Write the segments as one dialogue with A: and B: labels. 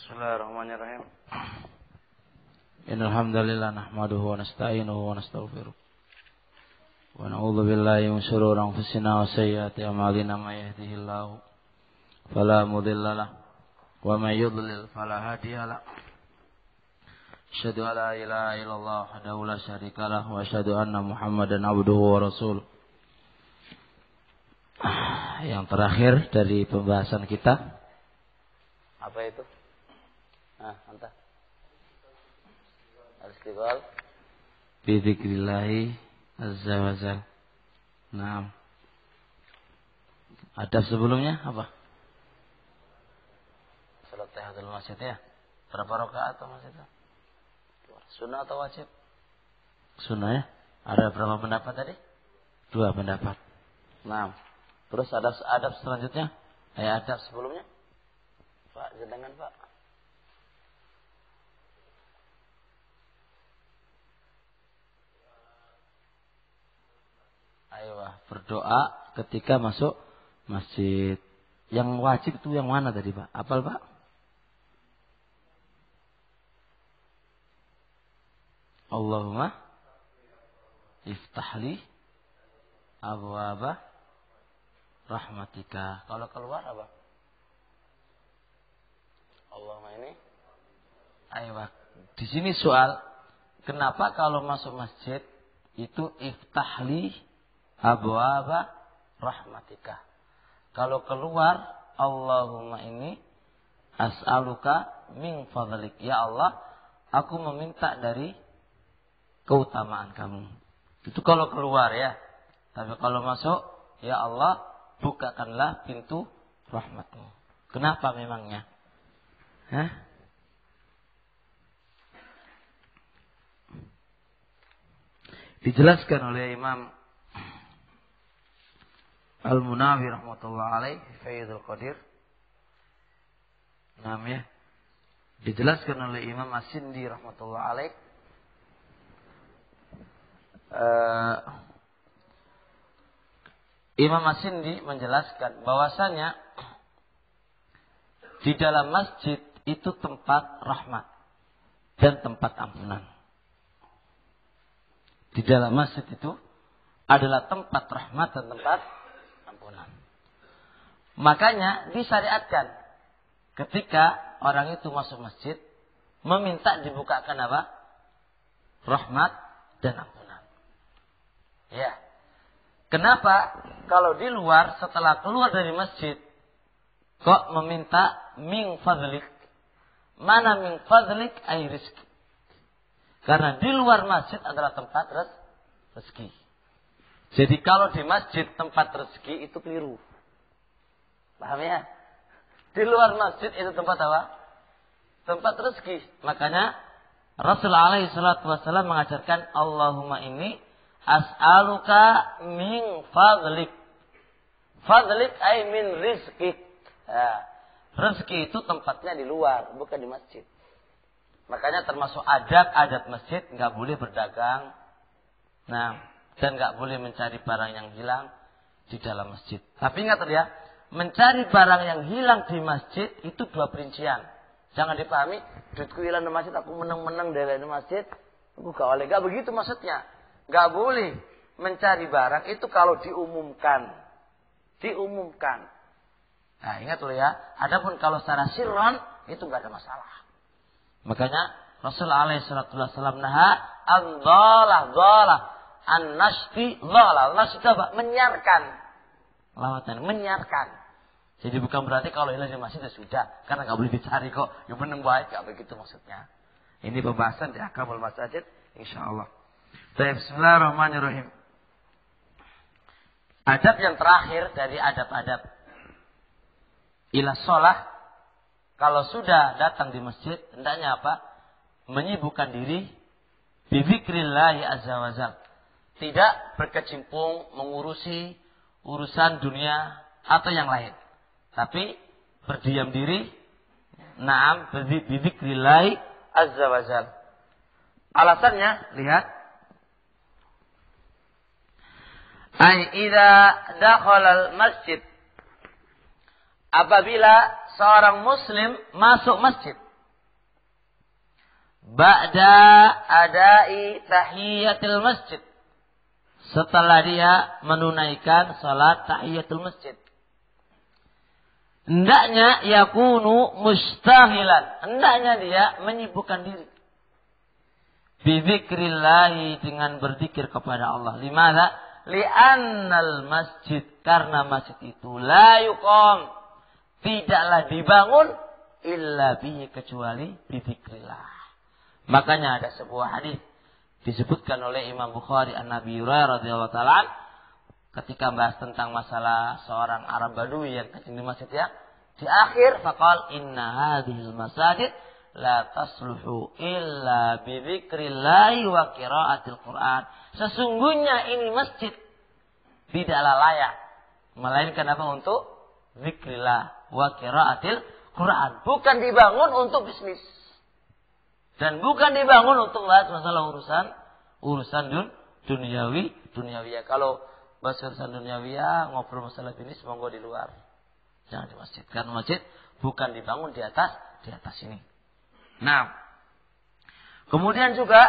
A: Bismillahirrahmanirrahim.
B: Innal hamdalillah nahmaduhu wa nasta'inuhu wa nastaghfiruh. Wa na'udzu billahi min shururi anfusina wa sayyiati a'malina may yahdihillahu fala mudilla lahu wa may yudlil fala hadiya lahu. Asyhadu an la ilaha illallah wahdahu la syarika lahu wa asyhadu anna Muhammadan abduhu wa rasuluh. Yang terakhir dari pembahasan kita apa itu? Entah. Al-istighfar bi dzikrillah azza wa jalla. Naam. Adab sebelumnya apa? Salat tahiyatul masjid ya. Berapa rakaat atau masjid? Sunnah atau wajib? Sunnah ya. Ada berapa pendapat tadi? 2 pendapat. Naam. Terus adab selanjutnya? Adab sebelumnya? Pak, jangan Pak. Berdoa ketika masuk masjid. Yang wajib itu yang mana tadi Pak? Apal Pak? Allahumma iftahli abwaaba rahmatika. Kalau keluar apa? Allahumma ini. Di sini soal, kenapa kalau masuk masjid itu iftahli abwaaba rahmatika. Kalau keluar, Allahumma ini as'aluka min fadlik. Ya Allah, aku meminta dari keutamaan kamu. Itu kalau keluar ya. Tapi kalau masuk, ya Allah, bukakanlah pintu rahmatmu. Kenapa memangnya? Dijelaskan oleh Imam Al-Munawi rahmatullah alaih Faidul Qadir. Namanya dijelaskan oleh Imam As-Sindi rahmatullah alaih. Imam As-Sindi menjelaskan bahwasanya di dalam masjid itu tempat rahmat dan tempat ampunan. Di dalam masjid itu adalah tempat rahmat dan tempat ampunan. Makanya disyariatkan ketika orang itu masuk masjid meminta dibukakan apa? Rahmat dan ampunan. Ya. Kenapa kalau di luar setelah keluar dari masjid kok meminta min fadlik? Mana min fadlik ay rizki? Karena di luar masjid adalah tempat rezeki. Jadi kalau di masjid tempat rezeki itu keliru. Paham ya? Di luar masjid itu tempat apa? Tempat rezeki. Makanya Rasulullah alaihi salatu wasallam mengajarkan Allahumma inni as'aluka min fadlik. Fadlik ay min rizkik. Rezeki itu tempatnya di luar, bukan di masjid. Makanya termasuk adab masjid, nggak boleh berdagang. Dan nggak boleh mencari barang yang hilang di dalam masjid. Tapi ingat ya, mencari barang yang hilang di masjid itu 2 perincian. Jangan dipahami, duitku hilang di masjid, aku menang-menang dari masjid, aku gak boleh. Gak begitu maksudnya. Gak boleh mencari barang itu kalau diumumkan. Nah ingat dulu ya, adapun kalau secara sirran itu gak ada masalah. Makanya Rasulullah SAW naha an-dhalah an-nashti dhalah. Nashti apa? Menyiarkan. Lawatan, menyiarkan. Jadi bukan berarti kalau hilang di masjid ya sudah, karena gak boleh dicari kok. Yang benar baik, gak begitu maksudnya. Ini pembahasan di Ahkamul Masajid insyaallah. Bismillahirrahmanirrahim. Adab yang terakhir dari adab-adab ila sholah, kalau sudah datang di masjid, hendaknya apa? Menyibukkan diri bizikrillah azza wa jalla. Tidak berkecimpung mengurusi urusan dunia atau yang lain. Tapi berdiam diri, na'am bizikrillah azza wa jalla. Alasannya, lihat. Ai idza dakhala al-masjid. Apabila seorang muslim masuk masjid. ba'da adai tahiyatul masjid. Setelah dia menunaikan salat tahiyatul masjid. Hendaknya yakunu mustahilan. Hendaknya dia menyibukkan diri. Bizikrillahi, dengan berzikir kepada Allah. Limana? Li'annal masjid. Karena masjid itu la yuqam. Tidaklah dibangun illa bihi, kecuali bizikrillah. Makanya ada sebuah hadis disebutkan oleh Imam Bukhari an Nabi Hurairah radhiyallahu taala ketika bahas tentang masalah seorang Arab Badui yang kencing di masjid ya. Di akhir faqal inna hadhil masajid la tasluhu illa bi dzikrillah wa qiraatil Qur'an. Sesungguhnya ini masjid tidaklah layak melainkan apa? Untuk zikrillah wa qiraatil Quran. Bukan dibangun untuk bisnis. Dan bukan dibangun untuk bahas masalah urusan duniawi. Kalau bahas urusan duniawi ngobrol masalah bisnis monggo di luar. Jangan di masjid. Karena masjid bukan dibangun di atas ini. Nah, kemudian juga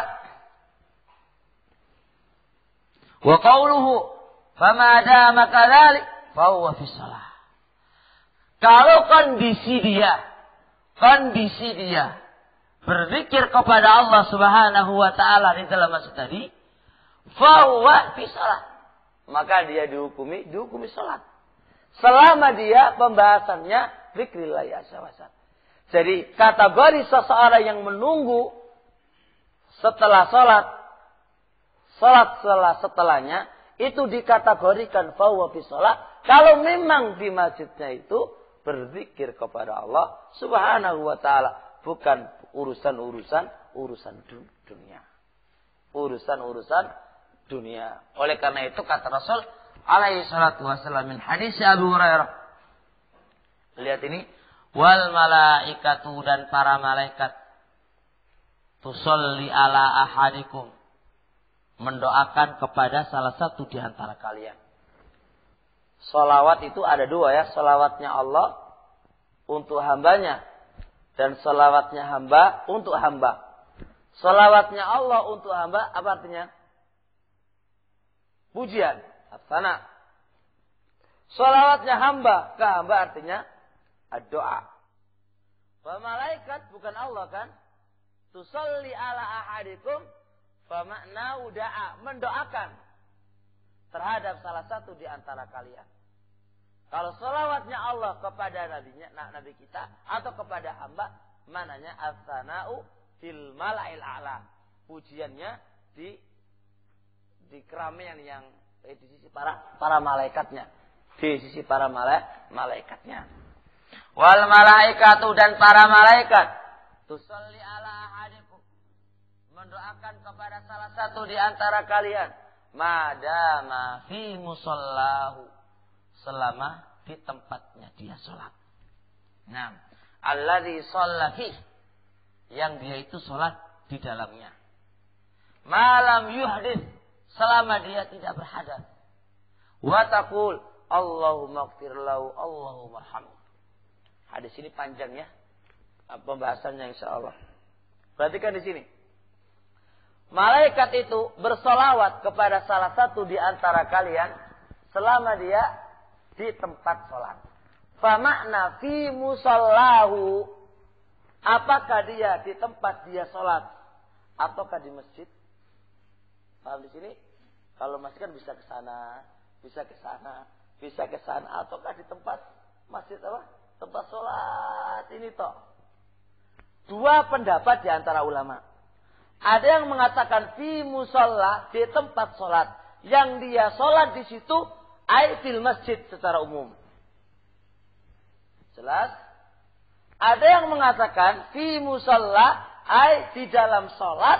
B: wa qauluhu fama dama kadzalik fa huwa fi shalah. Kalau kondisi dia berzikir kepada Allah Subhanahu wa taala di dalam masjid tadi, fa huwa fi shalah, maka dia dihukumi salat. Selama dia pembahasannya zikrillah azza wa jalla. Jadi kategori seseorang yang menunggu setelah salat setelahnya itu dikategorikan fa huwa fi shalah kalau memang di masjidnya itu berzikir kepada Allah Subhanahu wa taala, bukan urusan dunia. Urusan dunia. Oleh karena itu kata Rasul alaihi salatu wasallam min hadis Abu Hurairah. Lihat ini, wal malaikatu, dan para malaikat tusolli ala ahadikum, mendoakan kepada salah satu di antara kalian. Salawat itu ada dua ya. Salawatnya Allah untuk hambanya. Dan salawatnya hamba untuk hamba. Salawatnya Allah untuk hamba apa artinya? Pujian. As-sana. Salawatnya hamba ke hamba artinya doa. Wa malaikat bukan Allah kan? Tusalli ala ahadikum fa ma'nau da'a, mendoakan terhadap salah satu di antara kalian. Kalau salawatnya Allah kepada nabi kita atau kepada hamba, mananya as-sana'u fil mala'il a'la. Pujiannya di keramaian yang di sisi para malaikatnya, di sisi para malaikatnya. Wal malaikatu, dan para malaikat tusalli ala ahadikum, mendoakan kepada salah satu di antara kalian, madama fi musallahu, selama di tempatnya dia sholat. Nah, alladzi shalla fi, yang dia itu sholat di dalamnya. Malam yuhdits, selama dia tidak berhadas. Wa taqul Allahumma ighfir lahu, Allahumma arhamhu. Hadis ini panjang ya pembahasannya insyaallah. Perhatikan di sini. Malaikat itu bersolawat kepada salah satu di antara kalian selama dia di tempat sholat. Famakna fi musallahu, apakah dia di tempat dia sholat ataukah di masjid? Paham di sini? Kalau masjid kan bisa ke sana, ataukah di tempat masjid apa? Tempat sholat ini toh. Dua pendapat di antara ulama. Ada yang mengatakan fi musalla, di tempat sholat, yang dia sholat di situ ai fil masjid secara umum. Jelas? Ada yang mengatakan fi musalla ai di dalam sholat,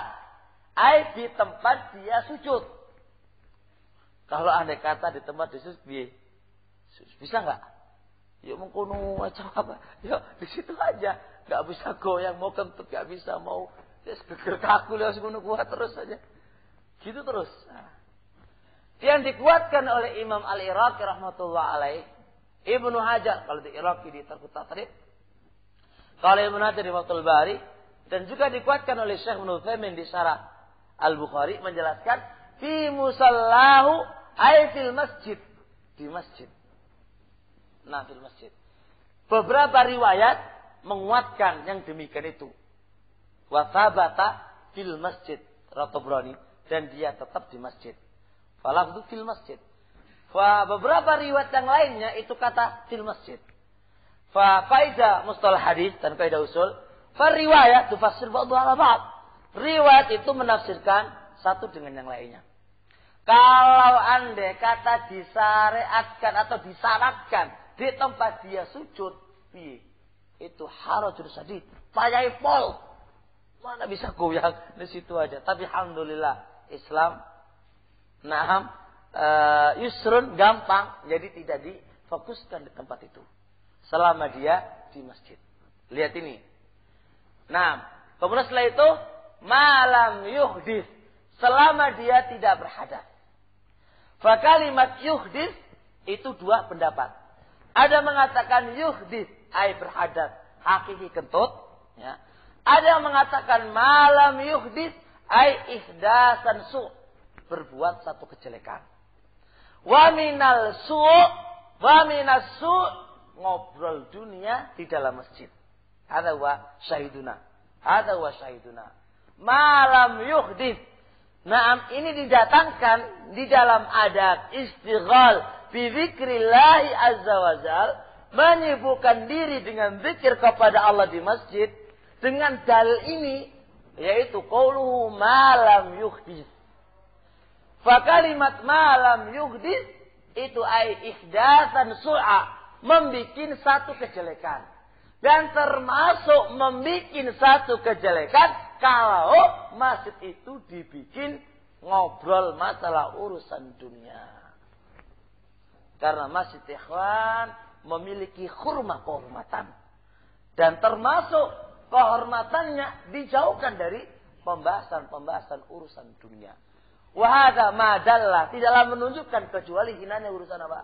B: ai di tempat dia sujud. Kalau andai kata di tempat dia sujud, bisa nggak? Yuk mengkono aja apa? Yuk di situ aja, nggak bisa goyang, mau kentut nggak bisa, mau geger kaku lewat segunung kuat terus saja, gitu terus. Nah. Yang dikuatkan oleh Imam Al-Iraqi rahmatullah alaih, Ibnu Hajar kalau di Iraqi di Tarkut Tatrib, kalau Ibnu Hajar di Fathul Bari, Dan juga dikuatkan oleh Syekh Ibnu Utsaimin di Syarah Al-Bukhari menjelaskan fi musallahu ay fil masjid, di masjid. Nah, fil masjid. Beberapa riwayat menguatkan yang demikian itu. Wa thabata fil masjid, Ratobrani, dan dia tetap di masjid. Falafdu fil masjid. Beberapa riwayat yang lainnya itu kata fil masjid. Faidah mustalah hadis dan kaidah usul. Riwayat tufassir ba'dha ala ba'd. Riwayat itu menafsirkan satu dengan yang lainnya. Kalau andai kata disyariatkan atau disyaratkan di tempat dia sujud, itu harajul sadid, payah pol. Mana bisa goyang di situ aja. Tapi alhamdulillah Islam yusrun, gampang, jadi tidak difokuskan di tempat itu. Selama dia di masjid. Lihat ini. Nah, kemudian setelah itu malam yuhdis, selama dia tidak berhadas. Fakalimat yuhdis itu dua pendapat. Ada mengatakan yuhdis ay berhadas, hakiki kentut, ya. Ada yang mengatakan malam yuhdis ay ihdasan su', berbuat satu kejelekan. Wa minas su' ngobrol dunia di dalam masjid. Hadza wa syahiduna. Malam yuhdits. Naam, ini didatangkan di dalam adab istighal bi dzikrillah azza wajal, menyibukkan diri dengan zikir kepada Allah di masjid dengan dalil ini, yaitu qauluhu malam yuhdits. Fa kalimat malam yuhdits itu ai ihdatsan su'a, membikin satu kejelekan. Dan termasuk membikin satu kejelekan kalau masjid itu dibikin ngobrol masalah urusan dunia. Karena masjid ikhwan memiliki kehormatan. Dan termasuk kehormatannya dijauhkan dari pembahasan urusan dunia. Wahada madallah, tidaklah menunjukkan kecuali hinanya urusan apa?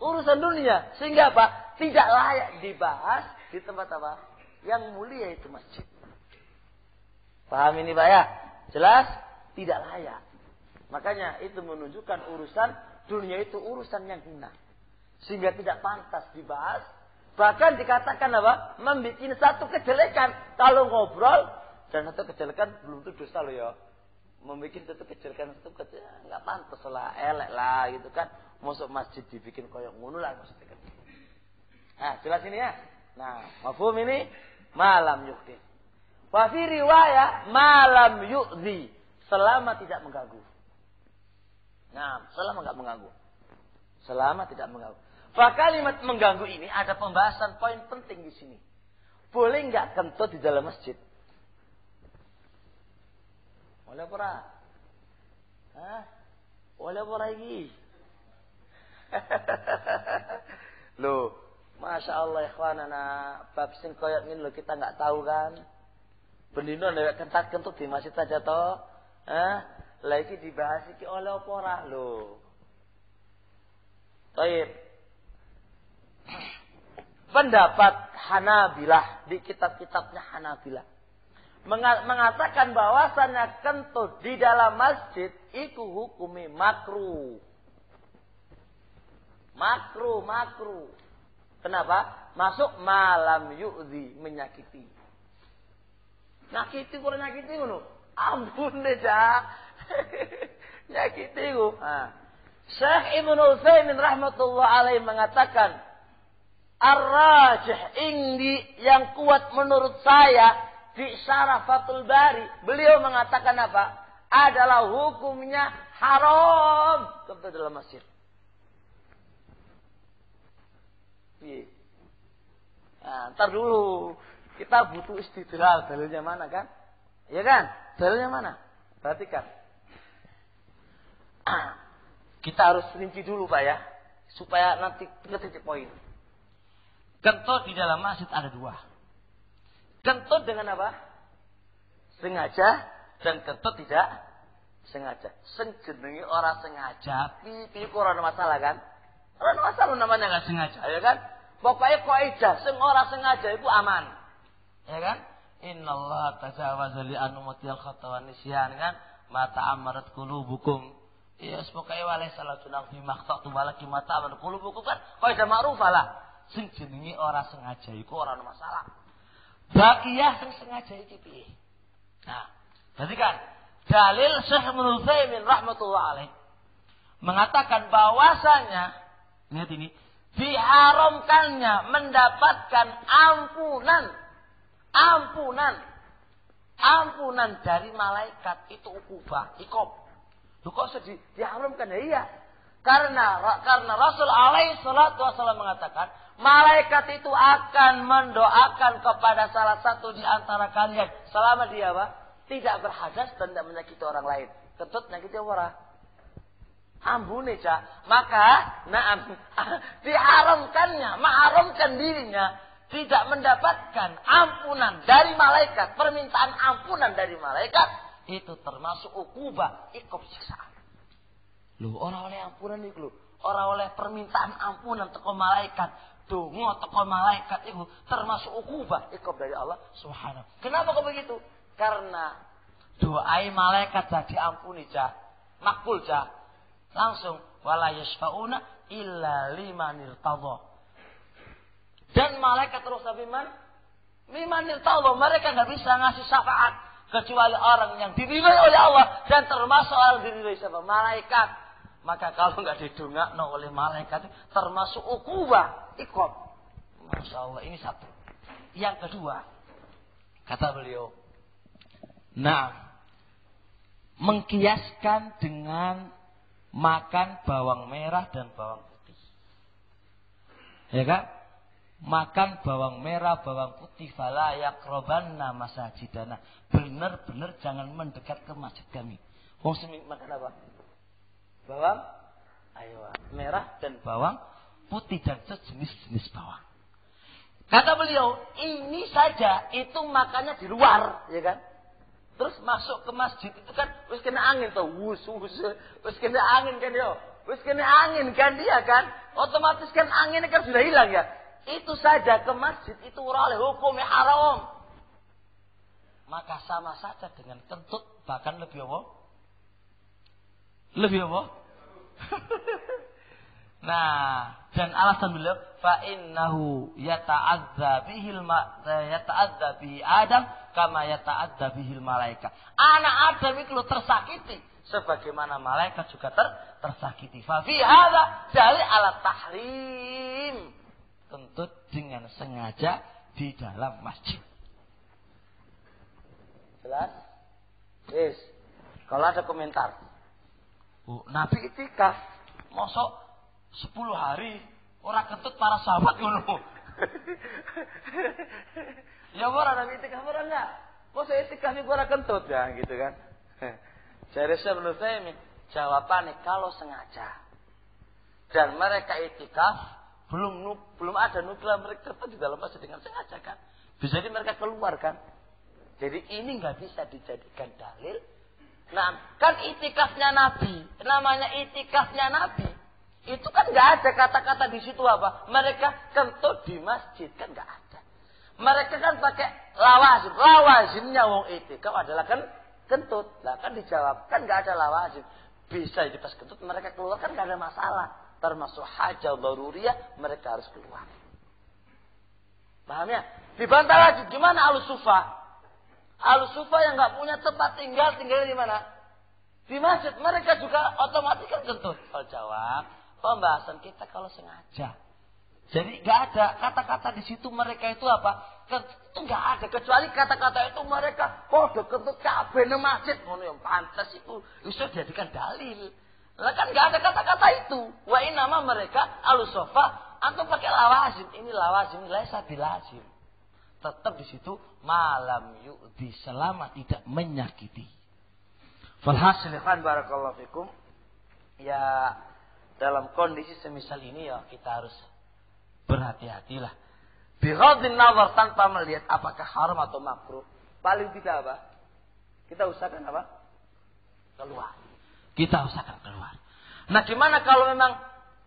B: Urusan dunia. Sehingga apa? Tidak layak dibahas di tempat apa? Yang mulia itu masjid. Paham ini Pak ya? Jelas? Tidak layak. Makanya itu menunjukkan urusan dunia itu urusan yang hina. Sehingga tidak pantas dibahas. Bahkan dikatakan apa? Membuat satu kejelekan. Kalau ngobrol, dan satu kejelekan belum tentu dosa loh ya. Membuat satu kejelekan, nggak pantas lah, elek lah gitu kan. Masuk masjid dibikin koyok ngono lah maksudnya kan. Nah, jelas ini ya. Nah, mafhum ini malam yuhdits. Wa fi riwayah malam yu'dzi, selama tidak mengganggu. Nah, selama enggak mengganggu. Selama tidak mengganggu. Fa kalimat mengganggu ini ada pembahasan poin penting di sini. Boleh enggak kentut di dalam masjid? Boleh ora? Boleh ora iki? Loh, Masya Allah ikhwanana, bab sing koyok ini lo kita nggak tahu kan. Bendino lewat kentut di masjid saja toh. Lagi dibahas iki oleh apa ora lo. Baik. Pendapat Hanabilah di kitab-kitabnya Hanabilah mengatakan bahwasannya kentut di dalam masjid itu hukumi makruh. Makruh. Kenapa? Masuk malam yu'dzi, menyakiti. Nyakiti kurang nyakiti ngono. Ampun deh cak. Nyakiti ku. Syekh Ibnu Utsaimin rahmatullah alaihi mengatakan, ar-rajih indi, yang kuat menurut saya di Syarah Fathul Bari, beliau mengatakan apa? Adalah hukumnya haram ke dalam masjid. Nah, ntar dulu kita butuh istidlal, dalilnya mana kan? Ya kan? Dalilnya mana? Perhatikan. Kita harus rinci dulu Pak ya, supaya nanti ke titik poin. Kentut di dalam masjid ada dua. Kentut dengan apa? Sengaja, dan kentut tidak sengaja. Sing jenenge ora sengaja, pipi ora masalah kan? Ora masalah namanya enggak sengaja, ya kan? Pokoknya kaidah sing ora sengaja itu aman. Ya kan? Innallaha tajawaza li an ummatil khata wa nisyan kan? Mata amarat qulubukum. Ya semoga wale salah tunang fi maqtatu walaki mata amarat qulubukum kan kaidah ma'rufah lah. Sing jenenge ora sengaja iku ora ono masalah. Bakiyah sing sengaja iki piye? Nah, berarti kan dalil Syekh Ibnu Utsaimin rahmatullah alaih mengatakan bahwasanya lihat ini diharamkannya mendapatkan ampunan dari malaikat itu ukubah, iqab. Lu kok sedih diharamkan ya? Iya. Karena Rasul alaihi salatu wasallam mengatakan malaikat itu akan mendoakan kepada salah satu di antara kalian selama dia tidak berhadas dan tidak menyakiti orang lain. Kentut nyakiti orang. Ambune cak. Maka mengharamkan dirinya tidak mendapatkan ampunan dari malaikat, permintaan ampunan dari malaikat itu termasuk ukubah, iqab siksaan. Lho, orang oleh ampunan itu lho, orang oleh permintaan ampunan teko malaikat, donga teko malaikat itu termasuk ukubah, iqab dari Allah Subhanahu. Kenapa kok begitu? Karena doai malaikat jadi ampuni makbul langsung wala yashfauna illa liman irtadha. Dan malaikat terus liman irtadha, mereka enggak bisa ngasih syafaat kecuali orang yang diridhoi oleh Allah dan termasuk orang diridhoi siapa? Malaikat. Maka kalau enggak didongakno oleh malaikat termasuk ukubah, iqab. Masya Allah, ini satu. Yang kedua, kata beliau, mengkiaskan dengan makan bawang merah dan bawang putih. Ya kan? Makan bawang merah, bawang putih, fala yaqrabanna masajidana. Benar-benar jangan mendekat ke masjid kami. Wong sing makan apa? Bawang merah dan bawang putih dan sejenis-jenis bawang. Kata beliau, ini saja itu makannya di luar, ya kan? Terus masuk ke masjid itu kan wis kena angin tuh, wis kena angin kan yo. Wis kena angin kan dia kan. Otomatis kan anginnya kan sudah hilang ya. Itu saja ke masjid itu ora oleh hukumnya haram. Maka sama saja dengan kentut, bahkan lebih apa? Lebih apa? Nah, dan alasan beliau fa innahu yata'adza bihi Adam kama yata'adza bihi malaika. Anak Adam itu tersakiti sebagaimana malaikat juga tersakiti. Fa fi hadza dalil ala tahrim. Kentut dengan sengaja di dalam masjid. Jelas? Yes. Kalau ada komentar. Nabi itikaf mosok 10 hari orang kentut para sahabat ngono. Ya ora Nabi itikaf ora enggak? Mosok itikaf niku ora kentut ya gitu kan. Jare Syekh Ibnu Utsaimin jawabannya kalau sengaja. Dan mereka itikaf belum ada nukil mereka di dalam masjid dengan sengaja kan. Bisa jadi mereka keluar kan. Jadi ini enggak bisa dijadikan dalil. Nah, kan itikafnya Nabi, namanya itikafnya Nabi. Itu kan nggak ada kata-kata di situ apa? Mereka kentut di masjid kan nggak ada. Mereka kan pakai lawazim. Lawazimnya wong itikaf adalah kan kentut. Lah kan dijawab kan nggak ada lawazim. Bisa di pas kentut mereka keluar kan nggak ada masalah. Termasuk hajah daruriyah mereka harus keluar. Paham ya? Dibantah lagi gimana Al-Sufa? Al-Sufa yang nggak punya tempat tinggalnya di mana? Di masjid. Mereka juga otomatis kan kentut. Kalau jawab, pembahasan kita kalau sengaja. Jadi nggak ada kata-kata di situ mereka itu apa? Itu nggak ada kecuali kata-kata itu mereka kode kentut kabeh nang masjid. Ngono yang pantas itu bisa dijadikan dalil. Lah kan nggak ada kata-kata itu. Wa inama mereka Al-Sufa antum pakai lawazim. Ini lawazim laisa bilazim. Tetap di situ malam yu'di selama tidak menyakiti. Falhasil kan barakallahu fikum. Ya dalam kondisi semisal ini ya kita harus berhati-hatilah. Bighadin nazar tanpa melihat apakah haram atau makruh. Paling tidak apa? Kita usahakan apa? Keluar. Kita usahakan keluar. Nah gimana kalau memang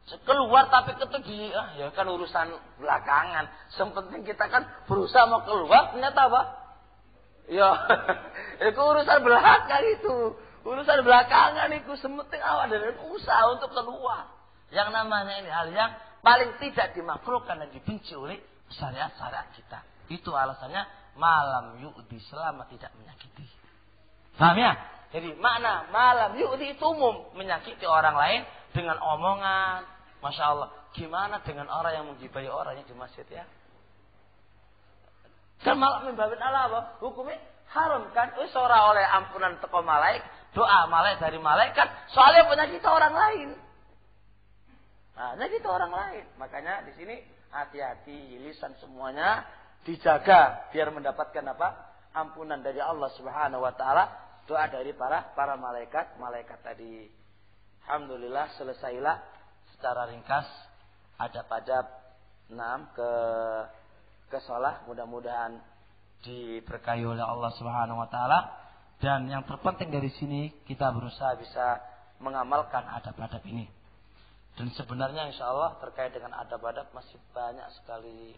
B: Keluar tapi ketemu ya kan urusan belakangan. Sepenting kita kan berusaha mau keluar, ternyata apa? Ya, itu urusan belakang itu. Urusan belakangan itu sementing awak dan usaha untuk keluar. Yang namanya ini hal yang paling tidak dimakruhkan dan dibenci oleh syariat-syariat kita. Itu alasannya malam yu'di, selama tidak menyakiti. Paham ya? Jadi makna malam yu'di itu umum, menyakiti orang lain dengan omongan. Masya Allah, gimana dengan orang yang menggibahi orangnya di masjid ya? Kan malah membabit Allah apa? Hukumnya haram kan? Ora oleh ampunan teko malaik, doa malaik dari malaikat, soalnya penyakit orang lain. Nah, penyakit orang lain. Makanya di sini hati-hati, lisan semuanya dijaga biar mendapatkan apa? Ampunan dari Allah Subhanahu wa taala, doa dari para malaikat tadi. Alhamdulillah selesailah secara ringkas ada pada 6 ke sholat. Mudah-mudahan diberkahi oleh Allah Subhanahu wa taala, dan yang terpenting dari sini kita berusaha bisa mengamalkan adab-adab ini. Dan sebenarnya insya Allah terkait dengan adab-adab masih banyak sekali.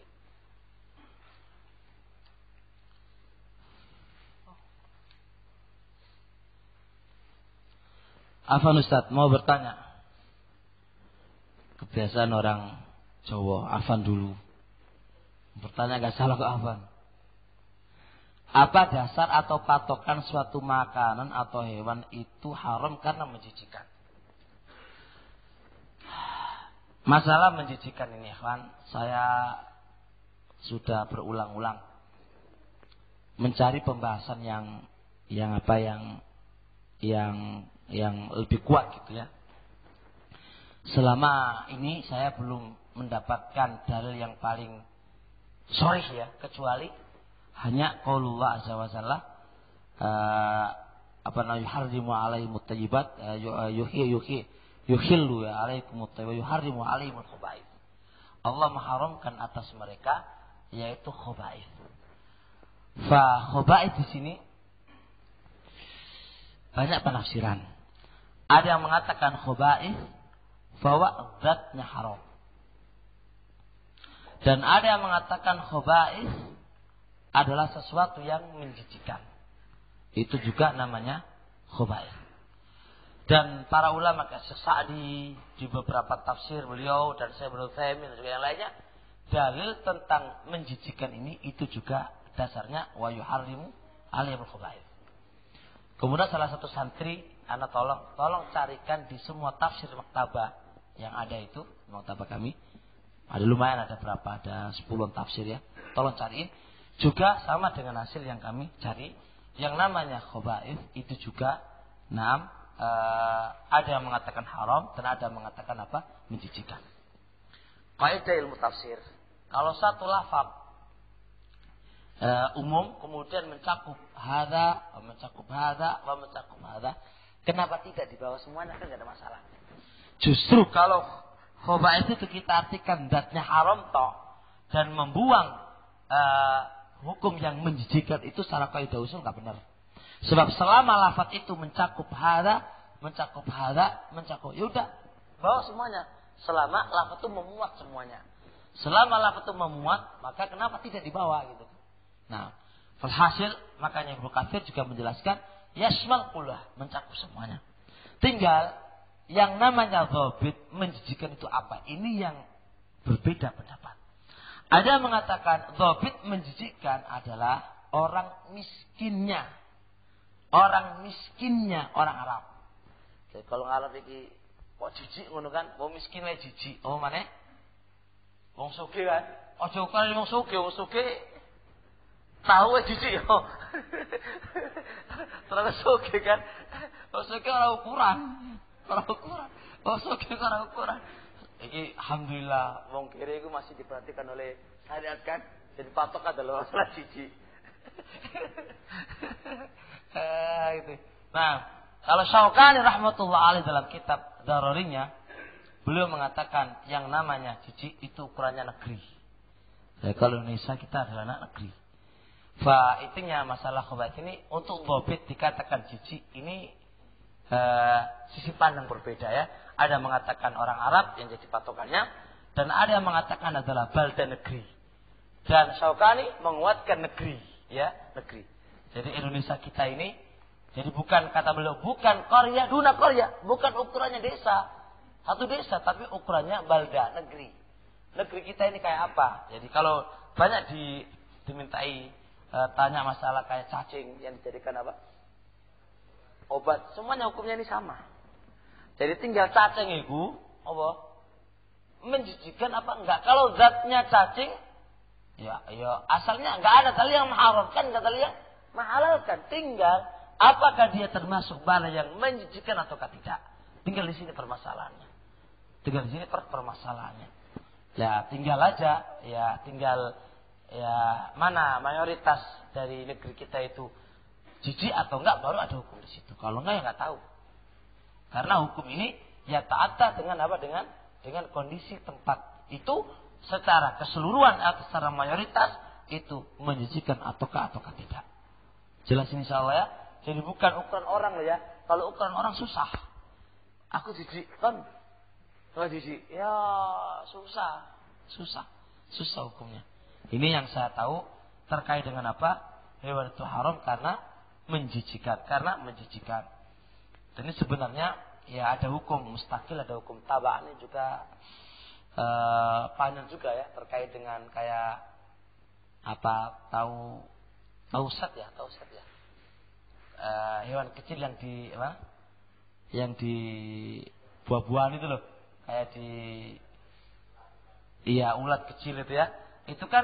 B: Afan Ustaz mau bertanya. Kebiasaan orang Jawa, Afan dulu. Bertanya gak salah ke Afan. Apa dasar atau patokan suatu makanan atau hewan itu haram karena menjijikan? Masalah menjijikan ini, Afan, saya sudah berulang-ulang mencari pembahasan yang lebih kuat gitu ya. Selama ini saya belum mendapatkan dalil yang paling sharih ya, kecuali hanya qaulullah azza wa jalla yuharrimu alaihimut thayyibat yuhillu alaikumut thayyibat yuharrimu alaihimul khaba'ith. Allah mengharamkan atas mereka yaitu khaba'ith. Fa khaba'ith di sini banyak penafsiran. Ada yang mengatakan khaba'ith bahwa zatnya haram. Dan ada yang mengatakan khaba'ith adalah sesuatu yang menjijikan. Itu juga namanya khaba'ith. Dan para ulama kayak Syekh Sa'di di beberapa tafsir beliau dan saya Ibnu Utsaimin dan juga yang lainnya, dalil tentang menjijikan ini itu juga dasarnya wa yuharrimu alaihimul khaba'ith. Kemudian salah satu santri, ana tolong carikan di semua tafsir maktabah yang ada itu, maktabah kami. Ada lumayan, ada berapa? Ada 10 tafsir ya. Tolong cariin. Juga sama dengan hasil yang kami cari. Yang namanya khaba'ith itu juga ada yang mengatakan haram dan ada yang mengatakan apa? Menjijikan. Kaidah ilmu tafsir. Kalau satu lafaz umum kemudian mencakup hadza, mencakup hadza, kenapa tidak dibawa semuanya? Kan tidak ada masalah. Justru kalau khaba'ith itu kita artikan zatnya haram toh dan membuang hukum yang menjijikan itu secara kaidah usul enggak benar. Sebab selama lafaz itu mencakup hadza, ya udah bawa semuanya. Selama lafaz itu memuat semuanya. Selama lafaz itu memuat, maka kenapa tidak dibawa gitu. Nah, falhasil makanya Ibnu Katsir juga menjelaskan yasmal kullah, mencakup semuanya. Tinggal yang namanya dzabit menjijikan itu apa? Ini yang berbeda pendapat. Ada yang mengatakan dzabit menjijikan adalah orang miskinnya orang Arab. Jadi kalau Arab iki kok jijik ngono kan, wong miskin wae jijik. Oh maneh? Wong sugih kan? Aja ukane wong sugih tahu wae jijik yo. Terus sugih kan. Wong sugih ora ukuran. Wong sugih ora ukuran. Iki alhamdulillah wong kiri iku masih diperhatikan oleh syariat kan. Jadi patok adalah masalah jijik. Gitu. Nah, kalau Syaukani rahmatullah alaih dalam kitab Darurinya, beliau mengatakan yang namanya jijik itu ukurannya negeri. Ya, kalau Indonesia kita adalah anak negeri. Intinya masalah khaba'ith ini untuk dzabit dikatakan jijik ini sisi pandang berbeda ya. Ada yang mengatakan orang Arab yang jadi patokannya, dan ada yang mengatakan adalah balda negeri. Dan Syaukani menguatkan negeri, ya, negeri. Jadi Indonesia kita ini, jadi bukan, kata beliau, bukan Korea, Duna Korea, bukan ukurannya desa, satu desa, tapi ukurannya balda, negeri. Negeri kita ini kayak apa? Jadi kalau banyak dimintai tanya masalah kayak cacing yang dijadikan apa? Obat, semuanya hukumnya ini sama. Jadi tinggal cacing itu, apa? Menjijikan apa enggak? Kalau zatnya cacing, ya asalnya enggak ada dalil yang mengharamkan, enggak ada dalil yang menghalalkan. Tinggal apakah dia termasuk bala yang menjijikan ataukah tidak? Tinggal di sini permasalahannya. Tinggal di sini permasalahannya. Ya tinggal aja, ya tinggal ya mana mayoritas dari negeri kita itu jijik atau enggak, baru ada hukum di situ. Kalau enggak ya enggak tahu. Karena hukum ini ya ta'atta dengan apa? Dengan kondisi tempat itu secara keseluruhan atau secara mayoritas itu menjijikkan ataukah tidak. Jelas insyaallah ya. Jadi bukan ukuran orang loh ya. Kalau ukuran orang susah. Aku jijik kan. Kalau jijik ya susah hukumnya. Ini yang saya tahu terkait dengan apa? Hewan itu haram karena menjijikkan. Dan ini sebenarnya ya ada hukum mustakil, ada hukum tabaan, ini juga panjang juga ya terkait dengan kayak apa tausat ya. Hewan kecil yang di buah-buahan itu loh, kayak ulat kecil itu ya. Itu kan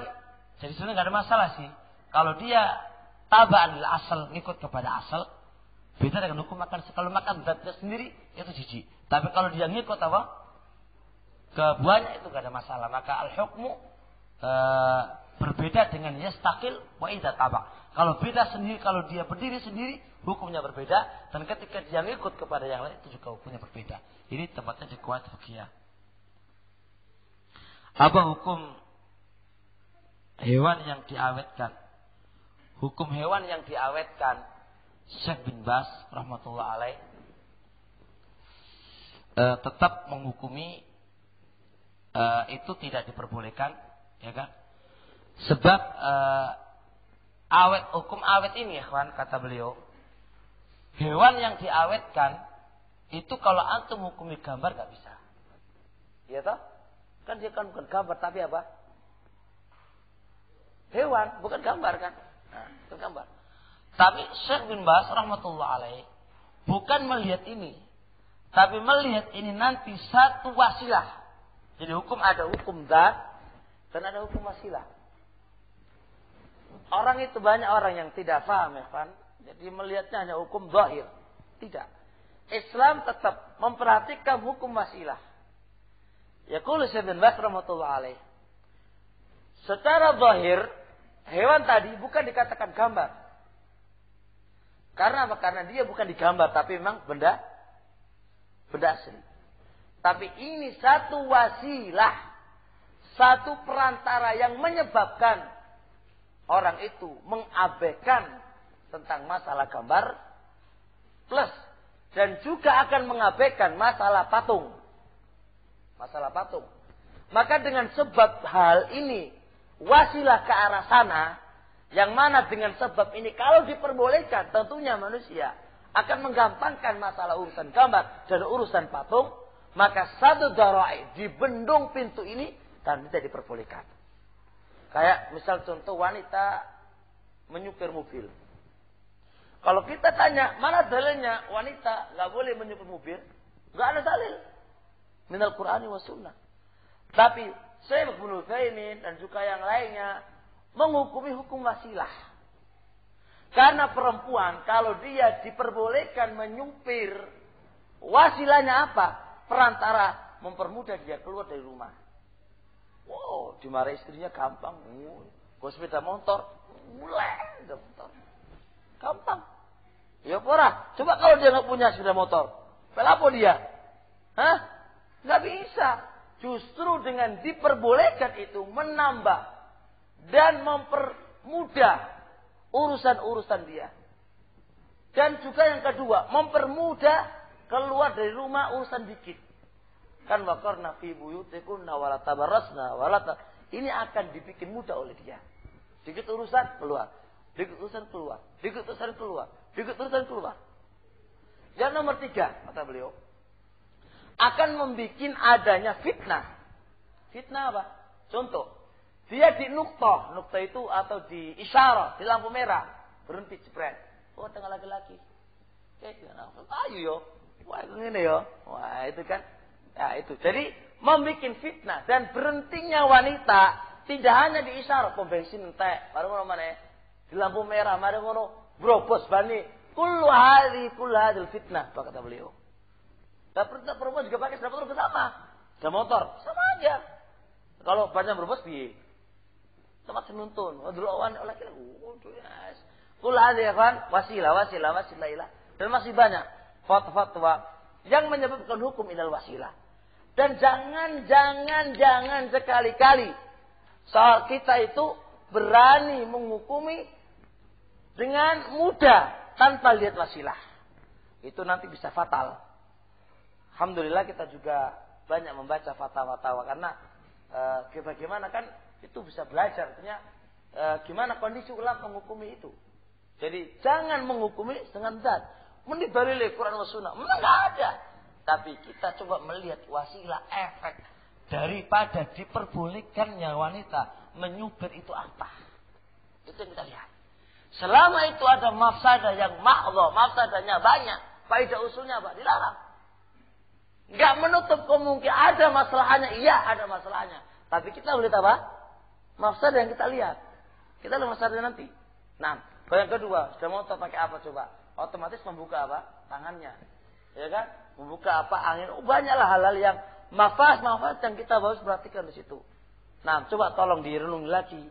B: jadi sebenarnya nggak ada masalah sih. Kalau dia tabaan asal, ngikut kepada asal, beda dengan hukum makan. Kalau makan zatnya sendiri itu jijik. Tapi kalau dia ngikut apa? Ke buahnya itu gak ada masalah. Maka al-hukmu berbeda dengan yastaqil wa idza tabak. Kalau beda sendiri, kalau dia berdiri sendiri, hukumnya berbeda. Dan ketika dia ngikut kepada yang lain, itu juga hukumnya berbeda. Ini tempatnya di Kuwait Fikih. Apa hukum hewan yang diawetkan? Hukum hewan yang diawetkan, Syekh bin Baz rahmatullah alaih tetap menghukumi itu tidak diperbolehkan, ya kan? Sebab hukum awet ini, ya kawan, kata beliau, hewan yang diawetkan itu kalau antum hukumi gambar gak bisa, ya toh? Kan dia kan bukan gambar tapi apa? Hewan, bukan gambar kan? Nah, bukan gambar. Tapi Syekh bin Baz rahmatullah alaih bukan melihat ini, tapi melihat ini nanti satu wasilah. Jadi ada hukum zat dan ada hukum wasilah. Orang itu banyak orang yang tidak paham, ya kan? Jadi melihatnya hanya hukum zahir. Tidak. Islam tetap memperhatikan hukum wasilah. Yaqulu Syekh bin Baz rahmatullah alaih, secara zahir hewan tadi bukan dikatakan gambar. Karena apa? Karena dia bukan digambar, tapi memang benda asli. Tapi ini satu wasilah, satu perantara yang menyebabkan orang itu mengabaikan tentang masalah gambar, plus dan juga akan mengabaikan masalah patung. Maka dengan sebab hal ini, wasilah ke arah sana, yang mana dengan sebab ini kalau diperbolehkan tentunya manusia akan menggampangkan masalah urusan gambar dan urusan patung, maka satu darai dibendung pintu ini dan tidak diperbolehkan. Kayak misal contoh wanita menyupir mobil. Kalau kita tanya mana dalilnya wanita nggak boleh menyupir mobil, nggak ada dalil minal Qur'ani wa sunnah. Tapi Syekh Ibnu Utsaimin dan juga yang lainnya menghukumi hukum wasilah. Karena perempuan kalau dia diperbolehkan menyupir, wasilahnya apa? Perantara mempermudah dia keluar dari rumah. Wow, dimarahi istrinya gampang. Kau sepeda motor, mulai motor. Gampang. Ya pora. Coba kalau dia nggak punya sepeda motor, apa dia? Hah? Nggak bisa. Justru dengan diperbolehkan itu menambah dan mempermudah urusan-urusan dia. Dan juga yang kedua, mempermudah keluar dari rumah urusan dikit. Kan waqarna fi buyutikunna wala tabarrasna ini akan dibikin mudah oleh dia. Dikit urusan keluar, dikit urusan keluar, dikit urusan keluar, dikit urusan keluar. Yang nomor 3 kata beliau akan membuat adanya fitnah. Fitnah apa? Contoh, dia di nukta itu atau di isyarat, di lampu merah, berhenti jepret. Oh, tengah laki-laki. Ayo yo. Wah, ini yo. Wah, itu kan. Ya, itu. Jadi, membuat fitnah dan berhentinya wanita tidak hanya di isyarat, pom bensin entek, baru ngono mana? Di lampu merah, mari ngono, brobos bani. Kullu hadil fitnah, kata beliau. Perempuan juga pakai sepeda motor sama. Sepeda motor, sama aja. Kalau banyak berbos piye? Tempat senuntun. Dulu awan laki-laki. Yes. Kula ya kan wasilah. Dan masih banyak fatwa yang menyebabkan hukum ilal wasilah. Dan jangan sekali-kali soal kita itu berani menghukumi dengan mudah tanpa lihat wasilah. Itu nanti bisa fatal. Alhamdulillah kita juga banyak membaca fatwa-fatwa karena bagaimana kan itu bisa belajar artinya gimana kondisi ulama menghukumi itu. Jadi jangan menghukumi dengan zat. Mending dalil Quran wa sunnah. Memang enggak ada. Tapi kita coba melihat wasilah efek daripada diperbolehkannya wanita menyupir itu apa. Itu yang kita lihat. Selama itu ada mafsadah yang mahdhah, mafsadahnya banyak, faedah usulnya apa? Dilarang. Enggak menutup kemungkinan ada masalahnya. Iya, ada masalahnya. Tapi kita melihat apa? Mafsadah yang kita lihat. Kita lihat mafsadah nanti. Nah, yang kedua, sudah mau pakai apa coba? Otomatis membuka apa? Tangannya. Ya kan? Membuka apa? Angin. Oh, banyaklah hal-hal yang mafaz yang kita harus perhatikan di situ. Nah, coba tolong direnungi lagi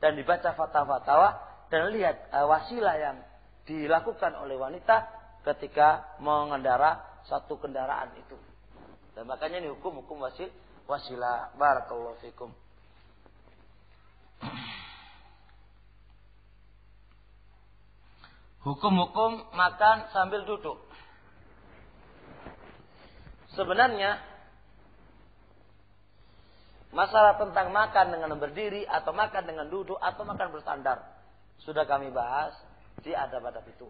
B: dan dibaca fatwa-fatwa dan lihat wasilah yang dilakukan oleh wanita ketika mengendara satu kendaraan itu. Dan makanya ini hukum wasilah. Barakallahu fikum. Hukum-hukum makan sambil duduk. Sebenarnya masalah tentang makan dengan berdiri atau makan dengan duduk atau makan bersandar sudah kami bahas di adab-adab itu.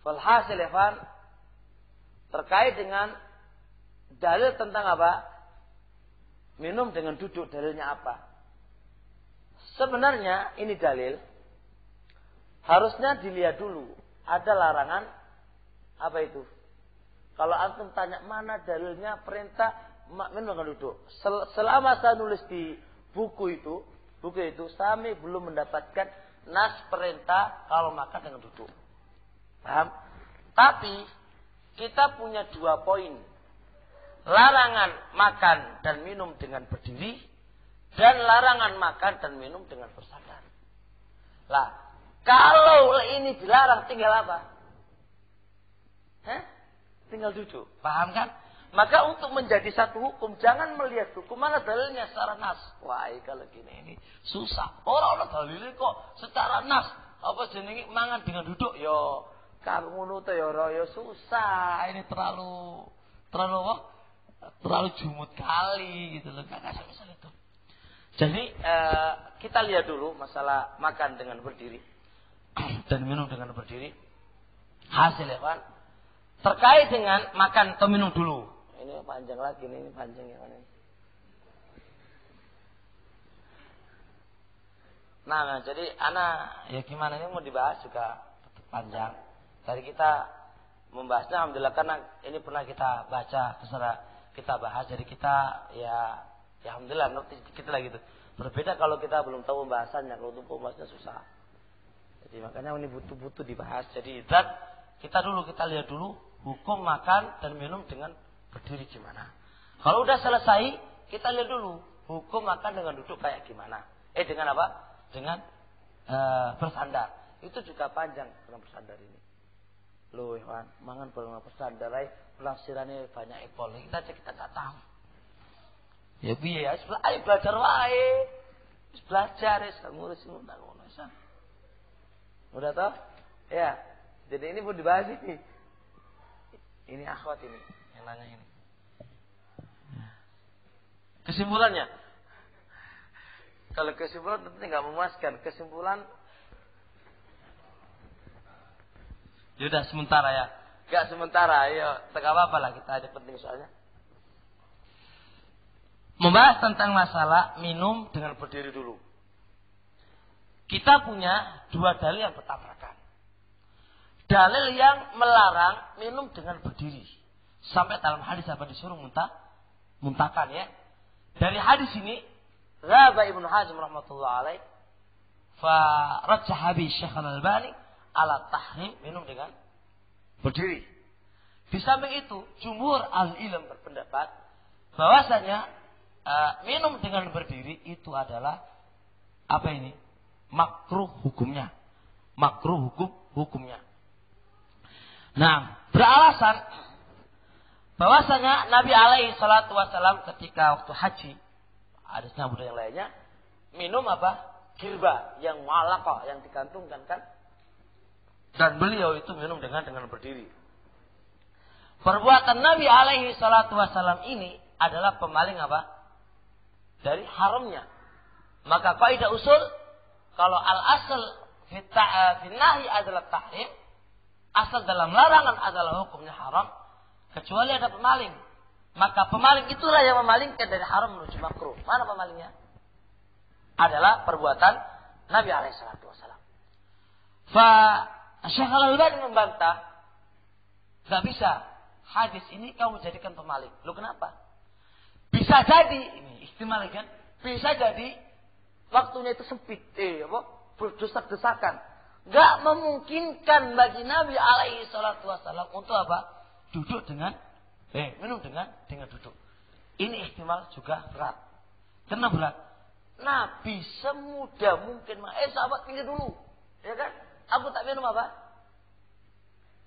B: Falhasil Evan terkait dengan dalil tentang apa? Minum dengan duduk, dalilnya apa? Sebenarnya ini dalil harusnya dilihat dulu. Ada larangan apa itu? Kalau antum tanya mana dalilnya perintah minum dengan duduk. Selama saya nulis di buku itu kami belum mendapatkan nas perintah kalau makan dengan duduk. Paham? Tapi kita punya 2 poin. Larangan makan dan minum dengan berdiri dan larangan makan dan minum dengan bersandar. Lah, kalau ini dilarang tinggal apa? Tinggal duduk. Paham kan? Maka untuk menjadi satu hukum jangan melihat hukum mana dalilnya secara nas. Wah, kalau gini ini susah. Orang dalilnya kok secara nas. Apa jenenge mangan dengan duduk? Yo, kalau ngono to yo susah. Ini terlalu apa? Terlalu jumut kali gitu loh. Kakak misal itu. Jadi kita lihat dulu masalah makan dengan berdiri dan minum dengan berdiri. Hasilnya kan terkait dengan makan atau minum dulu. Ini panjang lagi nih, ini panjang yang mana? Nah, jadi ya gimana ini mau dibahas juga panjang. Tadi kita membahasnya alhamdulillah karena ini pernah kita baca, terserah kita bahas. Jadi kita ya alhamdulillah ngerti sedikit lah gitu. Berbeda kalau kita belum tahu pembahasannya, kalau untuk pembahasannya susah. Jadi makanya ini butuh dibahas. Jadi kita lihat dulu hukum makan dan minum dengan berdiri gimana. Kalau udah selesai, kita lihat dulu hukum makan dengan duduk kayak gimana. Dengan apa? Dengan bersandar. Itu juga panjang dalam bersandar ini. Loh, Iwan, mangan bareng bersandar penafsirannya banyak ekol. Kita tak tahu. Ya piye ya, ayo belajar wae. Belajar ngurus ngono. Udah toh? Ya. Jadi ini pun dibahas ini. Ini akhwat ini yang nanya ini. Kesimpulannya, kalau kesimpulan tentunya nggak memuaskan. Kesimpulan, yaudah sementara ya. Nggak sementara, ayo tak apa lah, kita aja penting soalnya. Membahas tentang masalah minum dengan berdiri dulu. Kita punya dua dalil yang bertabrakan. Dalil yang melarang minum dengan berdiri. Sampai dalam hadis apa disuruh muntahkan ya. Dari hadis ini, Raba Ibnu Hazm rahmatullah alaih, farajjaha bi Syekh Al-Albani ala tahrim minum dengan berdiri. Di samping itu, jumhur al-ilm berpendapat bahwasanya minum dengan berdiri itu adalah apa ini? Makruh hukumnya. Makruh hukumnya. Nah, beralasan bahwasanya Nabi alaihi salatu wasallam ketika waktu haji, hadisnya Abu yang lainnya, minum apa? Girba yang mu'allaqah, yang digantungkan kan? Dan beliau itu minum dengan berdiri. Perbuatan Nabi alaihi salatu wasallam ini adalah pemaling apa? Dari haramnya. Maka kaidah usul, kalau al-asal fi nahi adalah tahrim, asal dalam larangan adalah hukumnya haram, kecuali ada pemaling. Maka pemaling itulah yang memalingkan dari haram menuju makruh. Mana pemalingnya? Adalah perbuatan Nabi alaihi salatu wasallam. Syekh Al-Albani membantah, gak bisa. Hadis ini kamu jadikan pemaling. Loh kenapa? Bisa jadi, ini ihtimal kan? Bisa jadi waktunya itu sempit, berdesak-desakan. Gak memungkinkan bagi Nabi alaihi salatu wasallam untuk apa? Duduk dengan minum dengan duduk. Ini ihtimal juga berat. Karena berat. Nabi semudah mungkin sahabat tinggal dulu. Ya kan? Aku tak minum apa?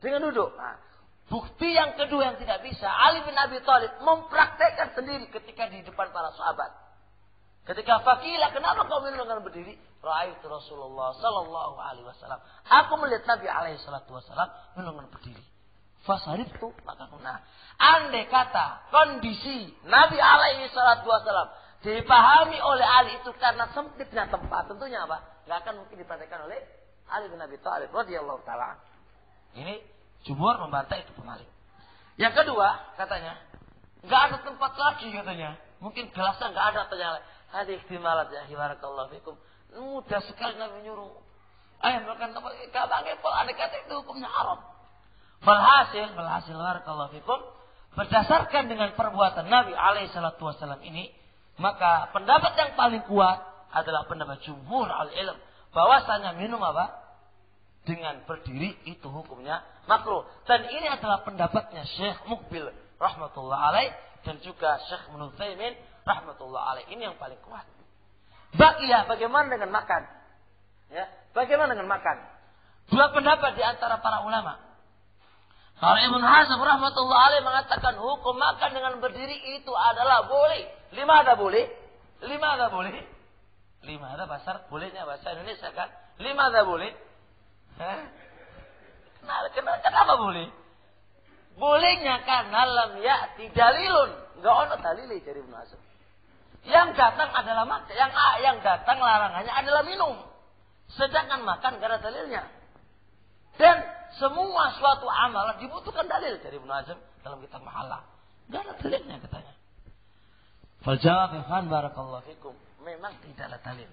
B: Dengan duduk. Nah, bukti yang kedua yang tidak bisa, Ali bin Abi Thalib mempraktekkan sendiri ketika di depan para sahabat. Ketika fakila, kenapa kau minum dengan berdiri? Ra'aitu Rasulullah sallallahu alaihi wasallam. Aku melihat Nabi alaihi salatu wasallam minum dengan berdiri. Fasariftu, maka nah, andai kata kondisi Nabi alaihi salatu wasallam dipahami oleh Ali itu karena sempitnya tempat, tentunya apa? Gak akan mungkin dipraktekkan oleh Ali bin Abi Thalib radhiyallahu taala. Ini jumhur membantah itu pemaling. Yang kedua, katanya, gak ada tempat lagi katanya. Mungkin gelasnya gak ada katanya. Hadis ihtimalat ya, barakallahu fikum. Mudah sekali Nabi menyuruh. Ayo makan tempat, gak pakai pol, ada kata itu hukumnya haram. Walhasil barakallahu fikum, berdasarkan dengan perbuatan Nabi alaihi salatu wasallam ini, maka pendapat yang paling kuat adalah pendapat jumhur al-ilm, bahwasanya minum apa? Dengan berdiri itu hukumnya makruh. Dan ini adalah pendapatnya Syekh Muqbil rahmatullah alaih dan juga Syekh Ibnu Utsaimin rahmatullah alaih. Ini yang paling kuat. Baqiyah, bagaimana dengan makan? Ya, bagaimana dengan makan? Dua pendapat di antara para ulama. Kalau Ibnu Hazm rahmatullah alaih mengatakan hukum makan dengan berdiri itu adalah boleh. Lima ada boleh. Lima ada bahasa bolehnya bahasa Indonesia kan? Lima ada boleh. Kenapa boleh? Bolehnya karena lam ya'ti dalilun. Enggak ada dalil dari Ibnu Hazm. Yang datang adalah makan, yang datang larangannya adalah minum. Sedangkan makan enggak ada dalilnya. Dan semua suatu amalan dibutuhkan dalil dari Ibnu Hazm dalam kitab Mahallah. Enggak ada dalilnya katanya. Fal jawab ikhwan barakallahu fikum, memang tidak ada dalil.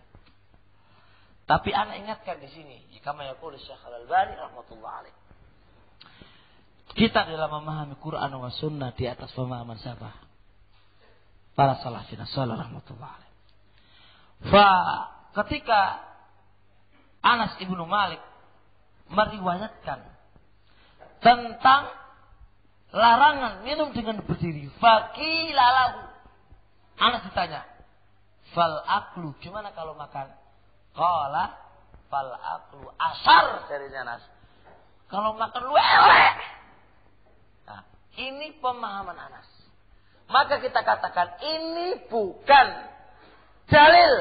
B: Tapi anak ingatkan di sini, jika mayaqul Syekh Al-Albani rahmatullah alaih. Kita dalam memahami Quran wa sunnah di atas pemahaman siapa? Para salafin salih rahmatullah alaih. Ketika Anas ibnu Malik meriwayatkan tentang larangan minum dengan berdiri, faqila lahu. Anas ditanya, fal aklu, gimana kalau makan? Qala fal aklu asar, dari Anas. Kalau makan lele. Nah, ini pemahaman Anas. Maka kita katakan ini bukan dalil.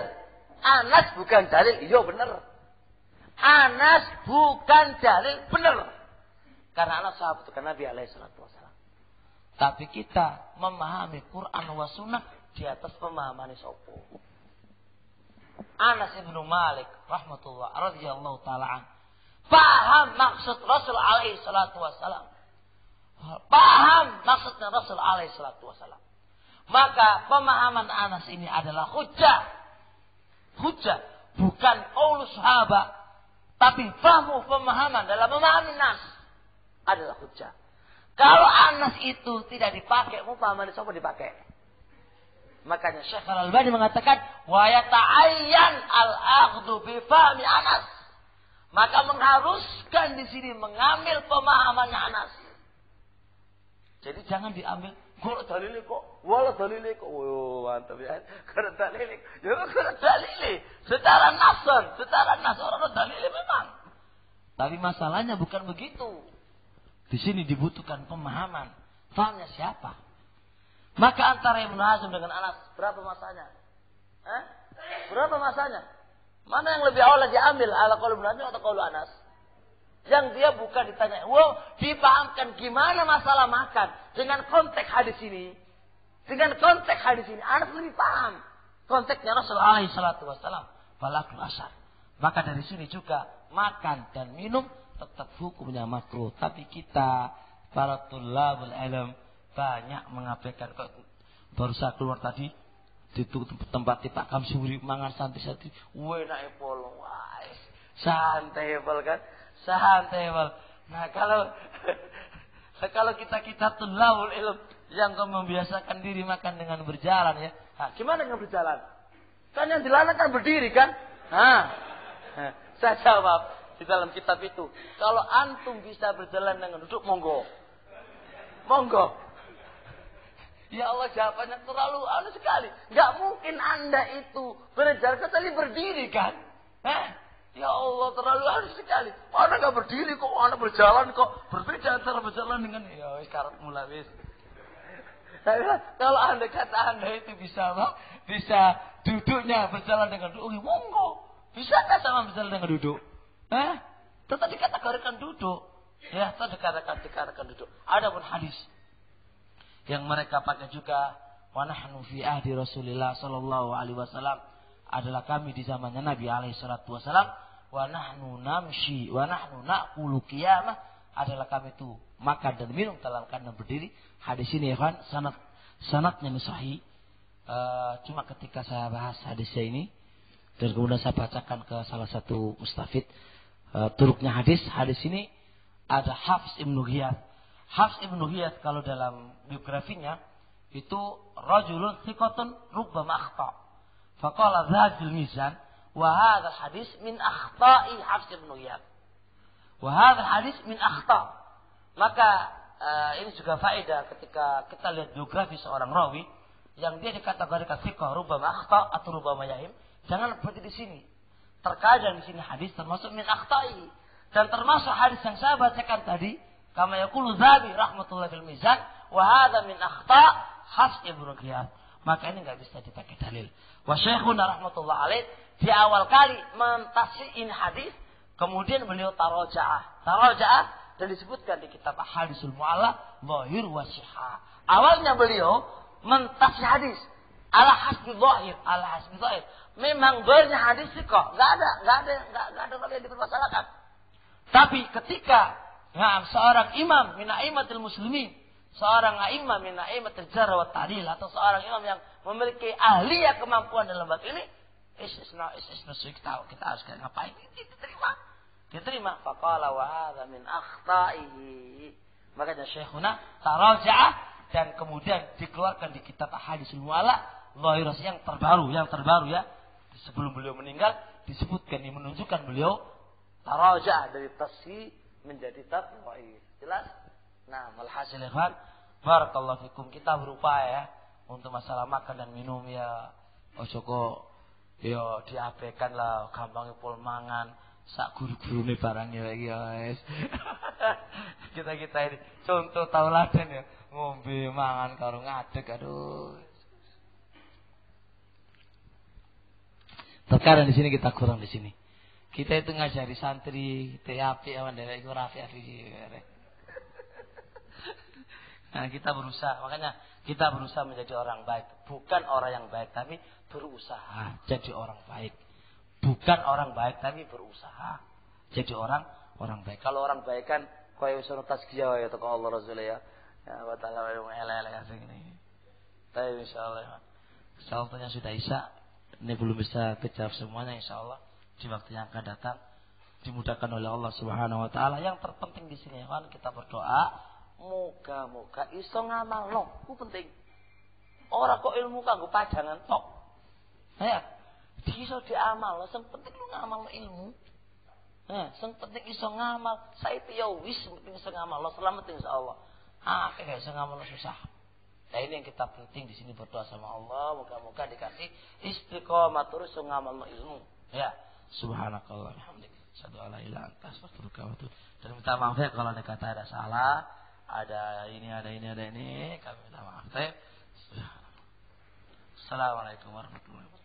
B: Anas bukan dalil. Iya benar. Anas bukan dalil benar. Karena Anas sahabat Nabi alaihi salatu wasallam. Tapi kita memahami Quran wa sunnah di atas pemahaman sopo. Anas bin Malik rahmatullah radhiyallahu taala paham maksud Rasul alaihi salatu wasalam. Paham maksudnya Rasul alaihi salatu wasalam. Maka pemahaman Anas ini adalah hujjah. Hujjah bukan qaul sahabat, tapi fahmu pemahaman dalam memahami nas adalah hujjah. Kalau Anas itu tidak dipakai, mau pemahaman siapa dipakai? Makanya Syekh Al-Albani mengatakan wa yata'ayyan al-akhdhu bi fahmi Anas. Maka mengharuskan di sini mengambil pemahamannya Anas. Jadi jangan diambil kalau dalile kok, wala dalile kok. Oh, mantap ya. Kalau dalile, ya kalau dalile secara nas orang dalile memang. Tapi masalahnya bukan begitu. Di sini dibutuhkan pemahaman. Fahamnya siapa? Maka antara Ibnu Hazm dengan Anas, berapa masanya? Berapa masanya? Mana yang lebih awal diambil? Ala qaul Ibnu Hazm atau qaul Anas? Yang dia bukan ditanya. Wow, dipahamkan gimana masalah makan. Dengan konteks hadis ini. Dengan konteks hadis ini. Anas lebih paham. Konteksnya Rasulullah SAW. Balakul asar. Maka dari sini juga makan dan minum tetap hukumnya makruh. Tapi kita, para tulabul ilm, banyak mengabaikan. Kok baru saya keluar tadi di tempat Pak Kamsuri mangan santai-santai, enak polo, wah, santai kan, santai. Nah kalau kita tulabul ilm yang membiasakan diri makan dengan berjalan ya, nah, gimana dengan berjalan? Kan yang dilarang kan berdiri kan? Saya jawab di dalam kitab itu, kalau antum bisa berjalan dengan duduk, monggo. Ya Allah, jawabannya terlalu aneh sekali. Gak mungkin Anda itu berjalan kecuali berdiri kan? Ya Allah, terlalu aneh sekali. Anda gak berdiri kok, Anda berjalan kok. Berbeda antara berjalan dengan ya wis karat mulai wis. Kalau Anda kata Anda itu bisa duduknya berjalan dengan duduk, monggo. Bisakah sama berjalan dengan duduk? Tetap dikategorikan duduk. Ya, tetap dikategorikan duduk. Adapun hadis yang mereka pakai juga wa nahnu fi ahdi Rasulillah sallallahu alaihi wasallam adalah kami di zamannya Nabi alaihi salatu wasallam, wa nahnu namshi wa nahnu naqulu qiyamah adalah kami itu makan dan minum dalam keadaan berdiri. Hadis ini ya kan sanadnya sahih. Cuma ketika saya bahas hadisnya ini dan kemudian saya bacakan ke salah satu mustafid turuknya hadis ini ada Hafs Ibnu Ghiyath. Hafs Ibnu Ghiyath kalau dalam biografinya itu rajulun thiqatun rubbama akhta. Faqala dzal mizan wa hadzal hadis min akhta'i Hafs Ibnu Ghiyath. Wa hadzal hadis min akhta. Maka ini juga faedah ketika kita lihat biografi seorang rawi yang dia dikategorikan thiqah rubbama akhta atau rubbama yahim, jangan berarti di sini. Terkadang di sini hadis termasuk min akhta'i dan termasuk hadis yang saya bacakan tadi kama yaqulu Zahabi rahmatullahi fil mizan wa hadza min akhta Hafs Ibnu Ghiyath. Maka ini enggak bisa dipakai dalil. Wa Syekhuna rahmatullahi alaih di awal kali mentasihin hadis, kemudian beliau tarajaah dan disebutkan di kitab Ahadisul Mu'alla Zahir wa Sihah. Awalnya beliau mentasih hadis ala hasbi zahir. Memang zahirnya hadis sih kok, enggak ada yang dipermasalahkan. Tapi ketika seorang imam min a'immatil muslimin, seorang a'imah min a'immatil jarh wa ta'dil atau seorang imam yang memiliki ahliyah kemampuan dalam bab ini, istisna kita harus ngapain? Diterima. Faqala wa hadza min akhta'ihi. Makanya Syekhuna taraja'a dan kemudian dikeluarkan di kitab Ahadisul Mu'alla Zahir yang terbaru ya. Sebelum beliau meninggal disebutkan ini menunjukkan beliau taraja'a dari tasih menjadi tadhaif. Jelas? Nah, walhasil ikhwan, barakallahu fikum, kita berupaya ya untuk masalah makan dan minum ya ojo kok ya diabaikan lah, gampang pol mangan sak guru-gurune barangnya lagi guys. kita ini contoh tauladan ya, ngombe mangan karo ngadeg, aduh. Terkadang di sini kita kurang di sini. Kita itu ngajari santri, TAP awan dewek iku rafi. Nah, kita berusaha, makanya kita berusaha menjadi orang baik. Bukan orang yang baik, tapi berusaha jadi orang baik. Bukan orang baik, tapi berusaha jadi orang baik. Kalau orang baik kan kaya suruh tazkiyah ya teko Allah Rasul ya. Ya wa ta'ala wa elek asing ini. Tapi insyaallah waktunya sudah Isya. Ini belum bisa kejawab semuanya, insyaallah di waktu yang akan datang dimudahkan oleh Allah Subhanahu wa taala. Yang terpenting di sini kan kita berdoa moga-moga iso ngamalno. Ku penting. Ora kok ilmu kanggo pajangan tok. Ya, iso diamal, sing penting lu ngamal ilmu. Sing penting iso ngamal. Saiki ya wis penting iso ngamal, selamat insyaallah. Kayak iso ngamal susah. Nah ini yang kita penting di sini berdoa sama Allah, moga-moga dikasih istiqomah terus ngamal ilmu. Ya, subhanakallah alhamdulillah. Asyhadu an la ilaha illa anta astaghfiruka wa atubu. Dan minta maaf ya kalau ada kata ada salah, ada ini, kami minta maaf. Assalamualaikum warahmatullahi wabarakatuh.